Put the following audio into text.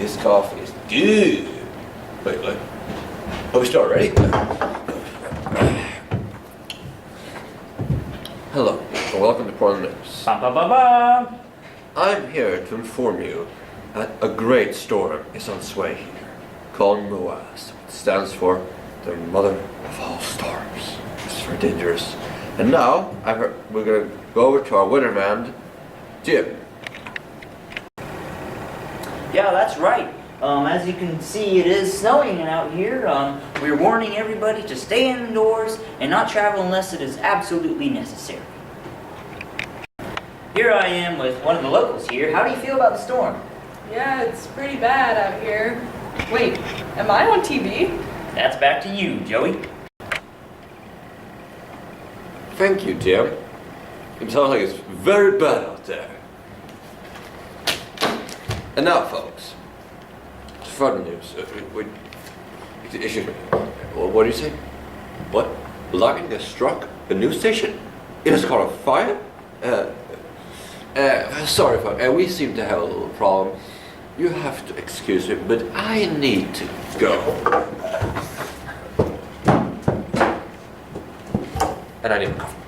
His coffee is good. Wait. Are we start ready? Hello, and welcome to Portland News. Bum, bum, bum, bum. I'm here to inform you that a great storm is on its way here, called MOAS, which stands for the Mother of All Storms. It's very dangerous. And now, I heard we're going to go over to our weatherman, Jim. Yeah, that's right. As you can see, it is snowing out here. We're warning everybody to stay indoors and not travel unless it is absolutely necessary. Here I am with one of the locals here. How do you feel about the storm? Yeah, it's pretty bad out here. Wait, am I on TV? That's back to you, Joey. Thank you, Jim. It sounds like it's very bad out there. And now, folks, further news. Excuse me. What do you say? What? Lightning has struck a news station? It has caught a fire? Sorry, folks. We seem to have a little problem. You have to excuse me, but I need to go. And I need a coffee.